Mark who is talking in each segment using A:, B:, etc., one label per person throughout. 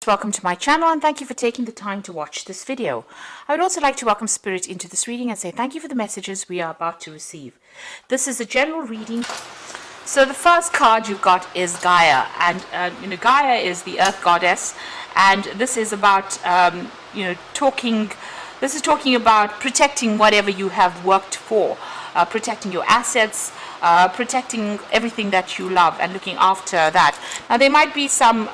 A: Welcome to my channel and thank you for taking the time to watch this video. I would also like to welcome Spirit into this reading and say thank you for the messages we are about to receive. This is a general reading. So the first card you've got is Gaia, and Gaia is the earth goddess, and this is about talking about protecting whatever you have worked for, protecting your assets, protecting everything that you love and looking after that. Now there might be some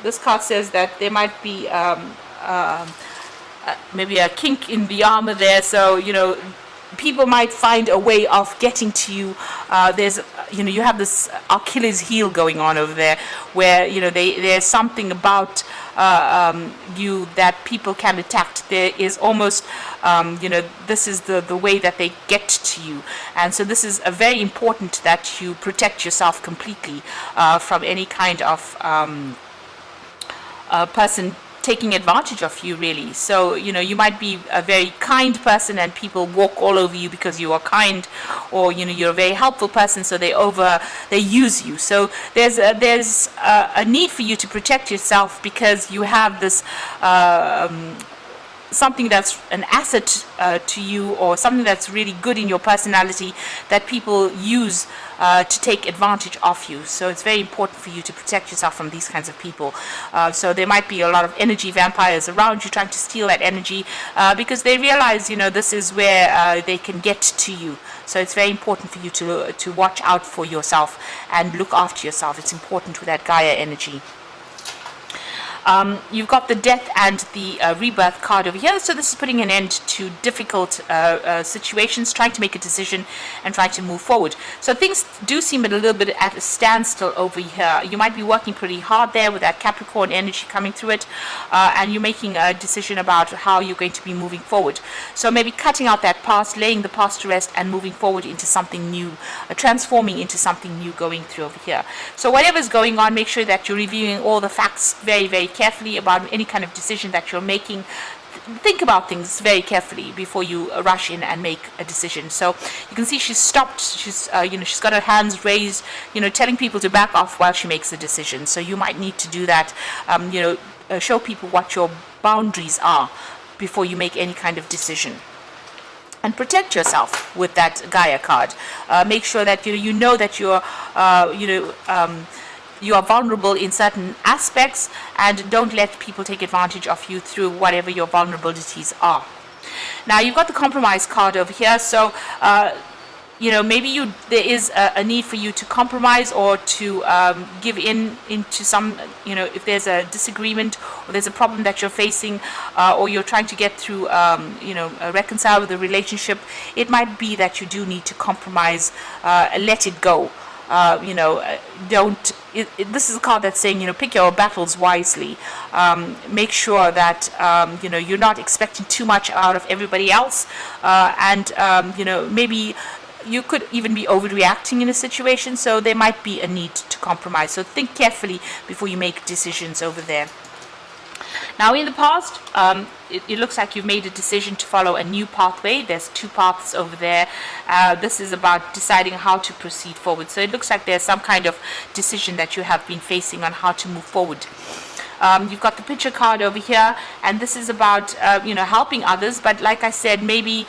A: this card says that there might be maybe a kink in the armor there, so people might find a way of getting to you. You have this Achilles heel going on over there, where there's something about you that people can attack. There is almost this is the way that they get to you, and so this is very important that you protect yourself completely from any kind of person taking advantage of you, really. So you might be a very kind person and people walk all over you because you are kind, or you're a very helpful person, so they use you. So there's a need for you to protect yourself because you have this something that's an asset to you, or something that's really good in your personality that people use to take advantage of you. So it's very important for you to protect yourself from these kinds of people. So there might be a lot of energy vampires around you trying to steal that energy because they realize this is where they can get to you. So it's very important for you to watch out for yourself and look after yourself. It's important with that Gaia energy. You've got the death and the rebirth card over here. So this is putting an end to difficult situations, trying to make a decision and trying to move forward. So things do seem a little bit at a standstill over here. You might be working pretty hard there with that Capricorn energy coming through it, and you're making a decision about how you're going to be moving forward. So maybe cutting out that past, laying the past to rest, and moving forward into something new, transforming into something new going through over here. So whatever's going on, make sure that you're reviewing all the facts very, very carefully about any kind of decision that you're making. Think about things very carefully before you rush in and make a decision. So you can see she's stopped. She's she's got her hands raised, telling people to back off while she makes a decision. So you might need to do that. Show people what your boundaries are before you make any kind of decision. And protect yourself with that Gaia card. Make sure that you know that you're you are vulnerable in certain aspects, and don't let people take advantage of you through whatever your vulnerabilities are. Now you've got the compromise card over here. So maybe there is a need for you to compromise, or to give into some, if there's a disagreement or there's a problem that you're facing, or you're trying to get through, reconcile with the relationship. It might be that you do need to compromise, let it go. This is a card that's saying, pick your battles wisely. Make sure that, you're not expecting too much out of everybody else. Maybe you could even be overreacting in a situation. So there might be a need to compromise. So think carefully before you make decisions over there. Now in the past, it looks like you've made a decision to follow a new pathway. There's two paths over there. This is about deciding how to proceed forward. So it looks like there's some kind of decision that you have been facing on how to move forward. You've got the picture card over here, and this is about helping others. But like I said, maybe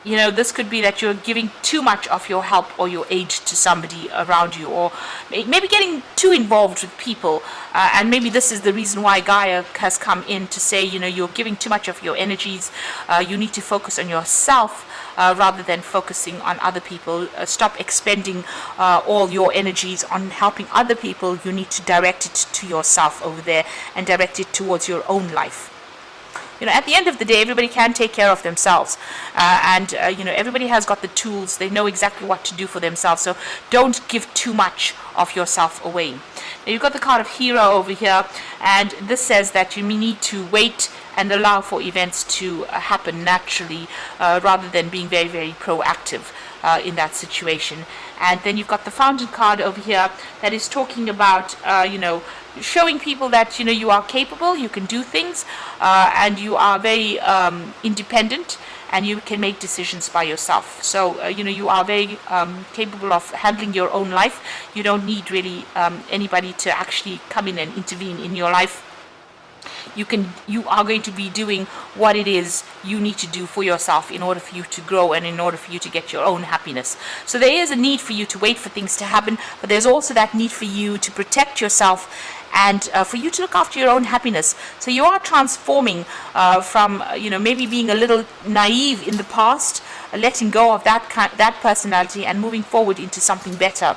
A: this could be that you're giving too much of your help or your aid to somebody around you, or maybe getting too involved with people. And maybe this is the reason why Gaia has come in to say, you're giving too much of your energies. You need to focus on yourself rather than focusing on other people. Stop expending all your energies on helping other people. You need to direct it to yourself over there and direct it towards your own life. At the end of the day, everybody can take care of themselves, and everybody has got the tools. They know exactly what to do for themselves. So don't give too much of yourself away. Now you've got the card of Hero over here, and this says that you need to wait and allow for events to happen naturally, rather than being very, very proactive in that situation. And then you've got the Fountain card over here that is talking about showing people that you are capable, you can do things, and you are very independent, and you can make decisions by yourself. So you are very capable of handling your own life. You don't need really anybody to actually come in and intervene in your life. You are going to be doing what it is you need to do for yourself in order for you to grow and in order for you to get your own happiness. So there is a need for you to wait for things to happen, but there's also that need for you to protect yourself and for you to look after your own happiness. So you are transforming from maybe being a little naive in the past, letting go of that personality and moving forward into something better.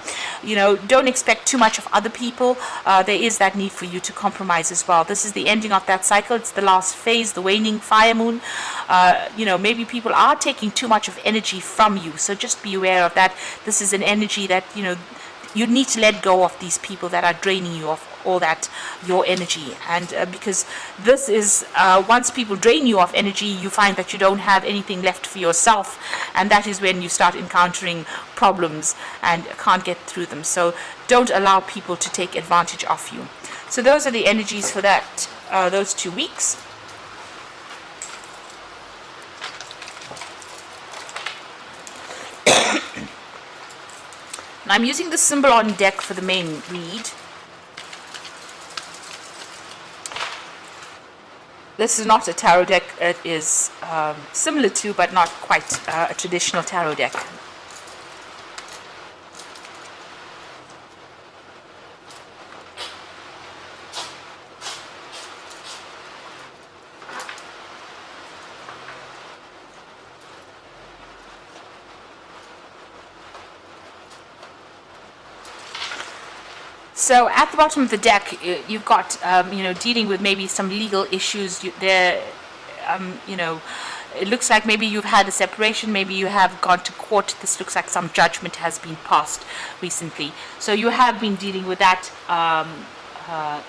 A: Don't expect too much of other people. There is that need for you to compromise as well. This is the ending of that cycle. It's the last phase, the waning fire moon. Maybe people are taking too much of energy from you, so just be aware of that. This is an energy that you need to let go of these people that are draining you of all that, your energy. And because this is once people drain you of energy, you find that you don't have anything left for yourself, and that is when you start encountering problems and can't get through them. So don't allow people to take advantage of you. So those are the energies for that those 2 weeks. I'm using the symbol on deck for the main read. This is not a tarot deck. It is similar to, but not quite a traditional tarot deck. So at the bottom of the deck, you've got, dealing with maybe some legal issues. It looks like maybe you've had a separation, maybe you have gone to court. This looks like some judgment has been passed recently. So you have been dealing with that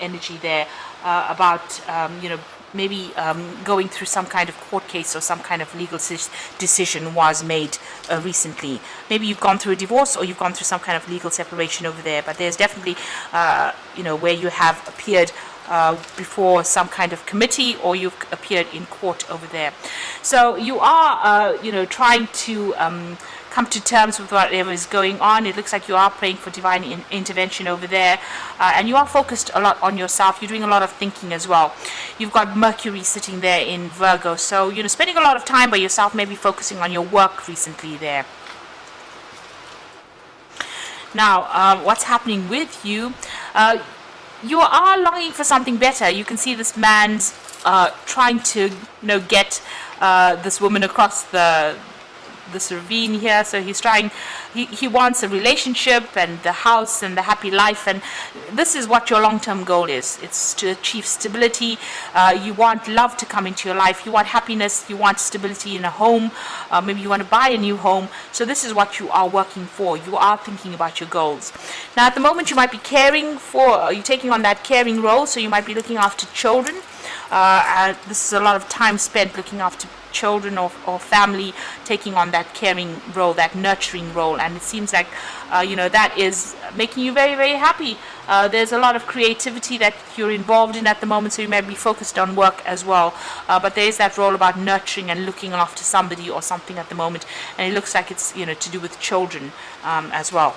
A: energy there about, maybe going through some kind of court case or some kind of legal decision was made recently. Maybe you've gone through a divorce or you've gone through some kind of legal separation over there, but there's definitely, where you have appeared before some kind of committee or you've appeared in court over there. So you are, trying to come to terms with whatever is going on. It looks like you are praying for divine intervention over there, and you are focused a lot on yourself. You're doing a lot of thinking as well. You've got Mercury sitting there in Virgo, so spending a lot of time by yourself, maybe focusing on your work recently there. Now, what's happening with you? You are longing for something better. You can see this man's trying to get this woman across this ravine here. So he's trying, he wants a relationship and the house and the happy life, and this is what your long-term goal is. It's to achieve stability. You want love to come into your life, you want happiness, you want stability in a home, maybe you want to buy a new home. So this is what you are working for. You are thinking about your goals. Now at the moment you might be caring for, you're taking on that caring role, so you might be looking after children. This is a lot of time spent looking after children or family, taking on that caring role, that nurturing role, and it seems like that is making you very, very happy. There's a lot of creativity that you're involved in at the moment, so you may be focused on work as well, but there is that role about nurturing and looking after somebody or something at the moment, and it looks like it's to do with children as well.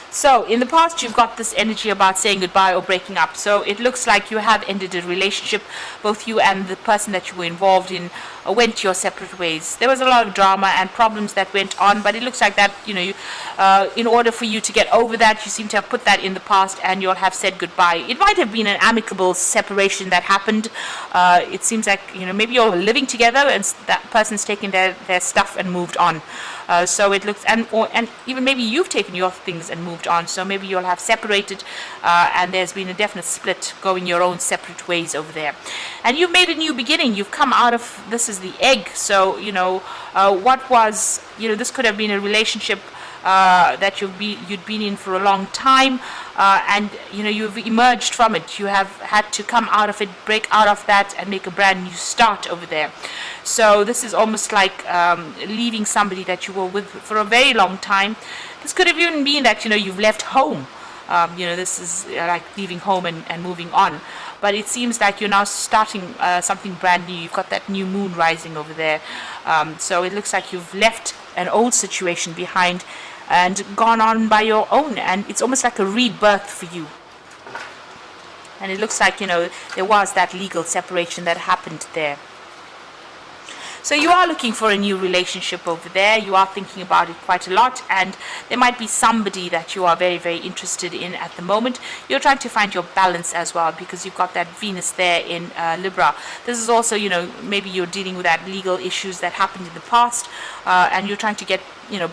A: So in the past, you've got this energy about saying goodbye or breaking up. So it looks like you have ended a relationship. Both you and the person that you were involved in went your separate ways. There was a lot of drama and problems that went on, but it looks like that, in order for you to get over that, you seem to have put that in the past and you'll have said goodbye. It might have been an amicable separation that happened. It seems like, maybe you're living together and that person's taken their stuff and moved on. So it looks, and even maybe you've taken your things and moved on. So maybe you'll have separated, and there's been a definite split, going your own separate ways over there. And you've made a new beginning. You've come out of, this is the egg. So what was, this could have been a relationship that you'd been in for a long time, and you've emerged from it. You have had to come out of it, break out of that, and make a brand new start over there. So this is almost like leaving somebody that you were with for a very long time. This could have even been that you've left home. This is like leaving home and moving on. But it seems like you're now starting something brand new. You've got that new moon rising over there. So it looks like you've left an old situation behind and gone on by your own. And it's almost like a rebirth for you. And it looks like, there was that legal separation that happened there. So you are looking for a new relationship over there. You are thinking about it quite a lot, and there might be somebody that you are very, very interested in at the moment. You're trying to find your balance as well, because you've got that Venus there in Libra. This is also, maybe you're dealing with that legal issues that happened in the past, and you're trying to get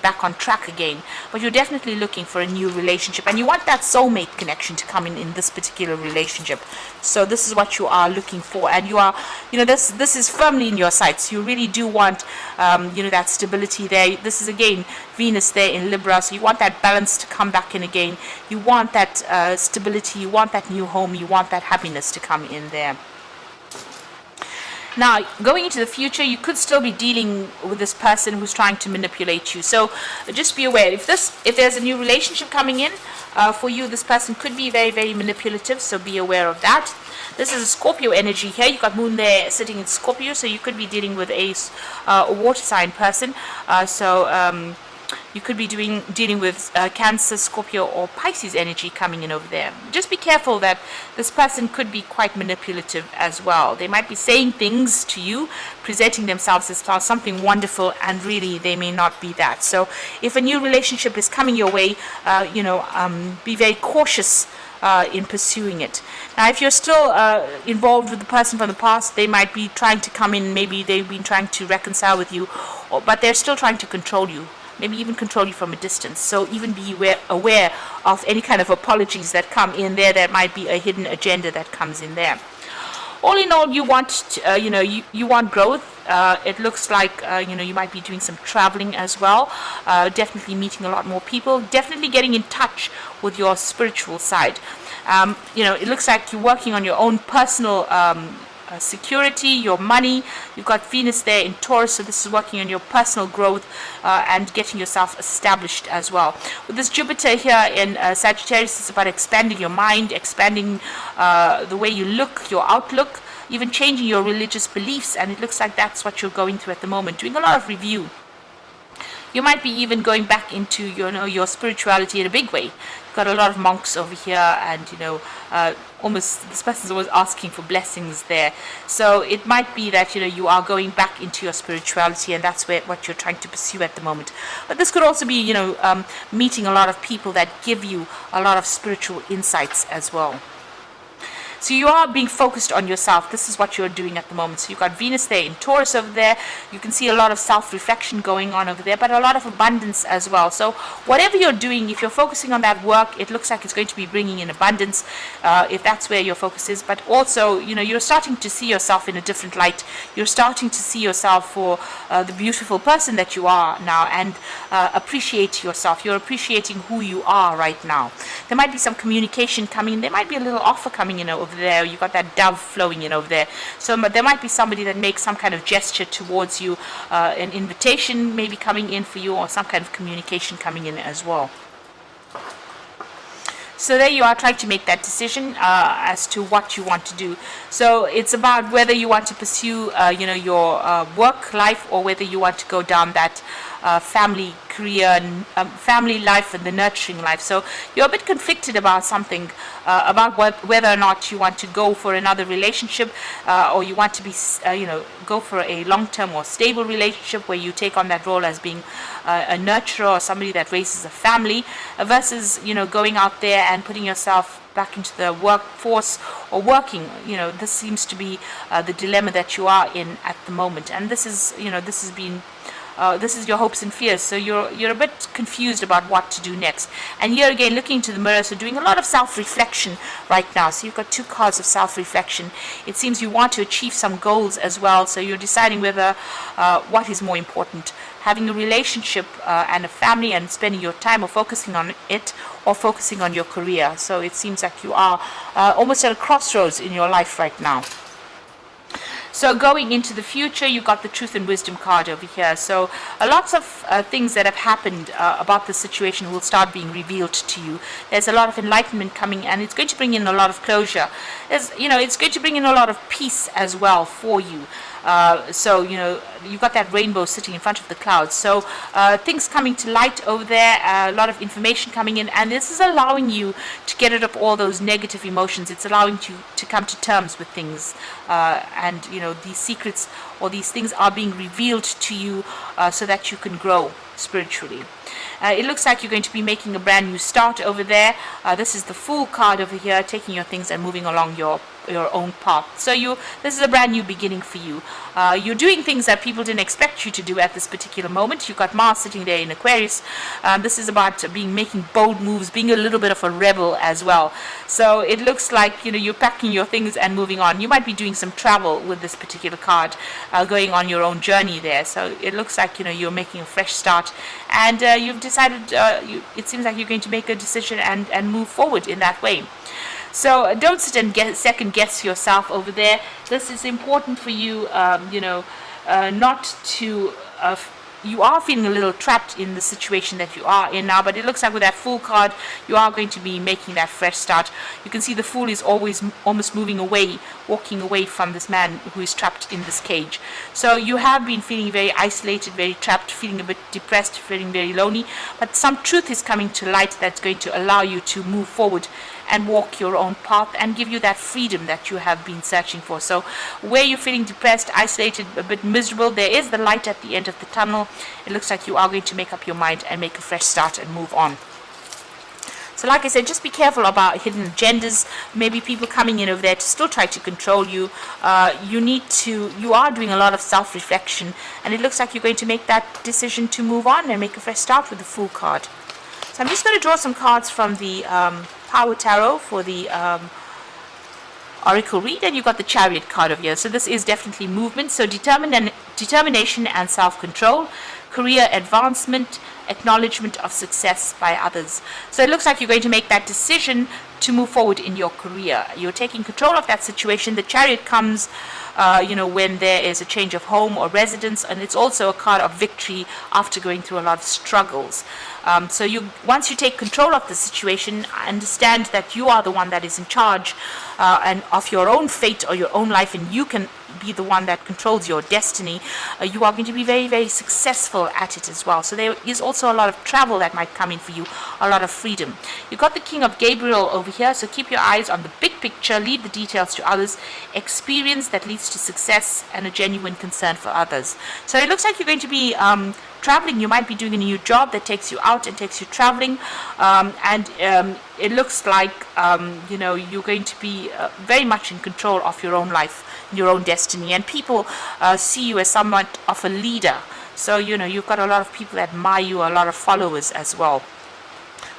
A: back on track again. But you're definitely looking for a new relationship, and you want that soulmate connection to come in this particular relationship. So this is what you are looking for, and you are, this is firmly in your sights. You really do want, that stability there. This is again Venus there in Libra, so you want that balance to come back in again. You want that stability. You want that new home. You want that happiness to come in there. Now, going into the future, you could still be dealing with this person who's trying to manipulate you. So just be aware, if there's a new relationship coming in for you, this person could be very, very manipulative. So be aware of that. This is a Scorpio energy here. You've got Moon there sitting in Scorpio, so you could be dealing with a water sign person. You could be dealing with Cancer, Scorpio, or Pisces energy coming in over there. Just be careful that this person could be quite manipulative as well. They might be saying things to you, presenting themselves as something wonderful, and really they may not be that. So if a new relationship is coming your way, be very cautious in pursuing it. Now, if you're still involved with the person from the past, they might be trying to come in. Maybe they've been trying to reconcile with you, but they're still trying to control you. Maybe even control you from a distance. So even be aware of any kind of apologies that come in there. There might be a hidden agenda that comes in there. All in all, you want, you want growth. It looks like, you might be doing some traveling as well. Definitely meeting a lot more people. Definitely getting in touch with your spiritual side. It looks like you're working on your own personal security, your money. You've got Venus there in Taurus, so this is working on your personal growth and getting yourself established as well. With this Jupiter here in Sagittarius, it's about expanding your mind, expanding the way you look, your outlook, even changing your religious beliefs, and it looks like that's what you're going through at the moment, doing a lot of review. You might be even going back into your spirituality in a big way. You've got a lot of monks over here, and almost this person's always asking for blessings there. So it might be that you are going back into your spirituality, and that's what you're trying to pursue at the moment. But this could also be meeting a lot of people that give you a lot of spiritual insights as well. So you are being focused on yourself. This is what you're doing at the moment. So you've got Venus there in Taurus over there. You can see a lot of self-reflection going on over there, but a lot of abundance as well. So whatever you're doing, if you're focusing on that work, it looks like it's going to be bringing in abundance, if that's where your focus is. But also, you're starting to see yourself in a different light. You're starting to see yourself for the beautiful person that you are now, and appreciate yourself. You're appreciating who you are right now. There might be some communication coming in. There might be a little offer coming in over there. You've got that dove flowing in over there. So there might be somebody that makes some kind of gesture towards you, an invitation maybe coming in for you, or some kind of communication coming in as well. So there you are, trying to make that decision as to what you want to do. So it's about whether you want to pursue, your work life, or whether you want to go down that family career, family life, and the nurturing life. So you're a bit conflicted about something, about whether or not you want to go for another relationship, or you want to be, go for a long-term or stable relationship where you take on that role as being a nurturer or somebody that raises a family, versus, going out there and putting yourself back into the workforce or working. This seems to be the dilemma that you are in at the moment, and this is your hopes and fears. So you're a bit confused about what to do next. And here again, looking into the mirror, so doing a lot of self-reflection right now. So you've got two cards of self-reflection. It seems you want to achieve some goals as well. So you're deciding whether what is more important, having a relationship and a family and spending your time or focusing on it, or focusing on your career. So it seems like you are almost at a crossroads in your life right now. So going into the future, you got the truth and wisdom card over here. So lots of things that have happened about the situation will start being revealed to you. There's a lot of enlightenment coming, and it's going to bring in a lot of closure. It's going to bring in a lot of peace as well for you. So you've got that rainbow sitting in front of the clouds. So things coming to light over there, a lot of information coming in, and this is allowing you to get rid of all those negative emotions. It's allowing you to come to terms with things, and these secrets or these things are being revealed to you so that you can grow spiritually. It looks like you're going to be making a brand new start over there. This is the Fool card over here, taking your things and moving along your own path. So this is a brand new beginning for you. You're doing things that people didn't expect you to do at this particular moment. You've got Mars sitting there in Aquarius. This is about making bold moves, being a little bit of a rebel as well. So it looks like you're packing your things and moving on. You might be doing some travel with this particular card, going on your own journey there. So it looks like you're making a fresh start, and you've decided. It seems like you're going to make a decision and move forward in that way. So don't sit and second guess yourself over there. This is important for you, not to. You are feeling a little trapped in the situation that you are in now, but it looks like with that Fool card, you are going to be making that fresh start. You can see the Fool is almost moving away, walking away from this man who is trapped in this cage. So you have been feeling very isolated, very trapped, feeling a bit depressed, feeling very lonely, but some truth is coming to light that's going to allow you to move forward and walk your own path and give you that freedom that you have been searching for. So where you're feeling depressed, isolated, a bit miserable, there is the light at the end of the tunnel. It looks like you are going to make up your mind and make a fresh start and move on. So like I said, just be careful about hidden agendas, maybe people coming in over there to still try to control you. You are doing a lot of self-reflection, and it looks like you're going to make that decision to move on and make a fresh start with the Fool card. So I'm just going to draw some cards from the Power Tarot for the Oracle read, and you've got the Chariot card over here. So this is definitely movement, so determination and self-control, career advancement, acknowledgement of success by others. So it looks like you're going to make that decision to move forward in your career. You're taking control of that situation. The Chariot comes when there is a change of home or residence, and it's also a card of victory after going through a lot of struggles. So once you take control of the situation, understand that you are the one that is in charge and of your own fate or your own life, and you can be the one that controls your destiny. You are going to be very, very successful at it as well. So there is also a lot of travel that might come in for you, a lot of freedom. You've got the King of Gabriel over here, so keep your eyes on the big picture, leave the details to others, experience that leads to success, and a genuine concern for others. So it looks like you're going to be traveling. You might be doing a new job that takes you out and takes you traveling, and it looks like you're going to be very much in control of your own life, your own destiny, and people see you as somewhat of a leader. So you've got a lot of people that admire you, a lot of followers as well.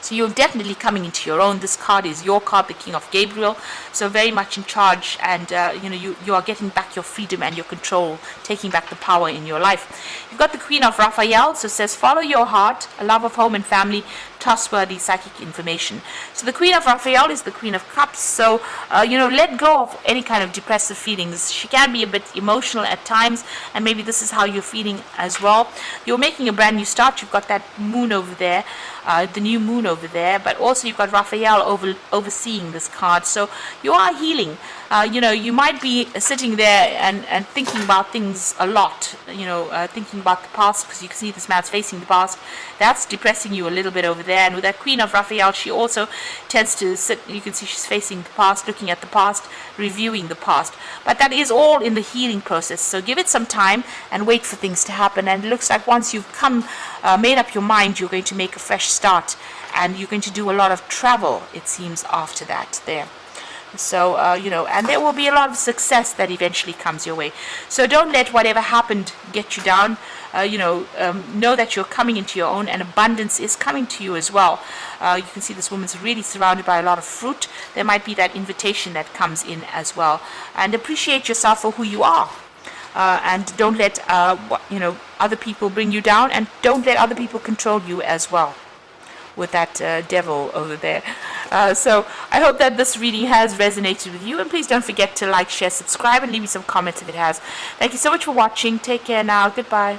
A: So you're definitely coming into your own. This card is your card, the King of Gabriel. So very much in charge, and you are getting back your freedom and your control, taking back the power in your life. You've got the Queen of Raphael, so it says follow your heart, a love of home and family, trustworthy psychic information. So the Queen of Raphael is the Queen of Cups. So let go of any kind of depressive feelings. She can be a bit emotional at times, and maybe this is how you're feeling as well. You're making a brand new start. You've got that moon over there, the new moon over there, but also you've got Raphael overseeing this card. So you are healing. You might be sitting there and thinking about things a lot, thinking about the past, because you can see this man's facing the past. That's depressing you a little bit over there. And with that Queen of Raphael, she also tends to sit, you can see she's facing the past, looking at the past, reviewing the past. But that is all in the healing process. So give it some time and wait for things to happen. And it looks like once you've made up your mind, you're going to make a fresh start. And you're going to do a lot of travel, it seems, after that there. So, and there will be a lot of success that eventually comes your way. So don't let whatever happened get you down. Know that you're coming into your own, and abundance is coming to you as well. You can see this woman's really surrounded by a lot of fruit. There might be that invitation that comes in as well. And appreciate yourself for who you are. And don't let, other people bring you down, and don't let other people control you as well. With that devil over there. So I hope that this reading has resonated with you, and please don't forget to like, share, subscribe, and leave me some comments if it has. Thank you so much for watching. Take care now. Goodbye.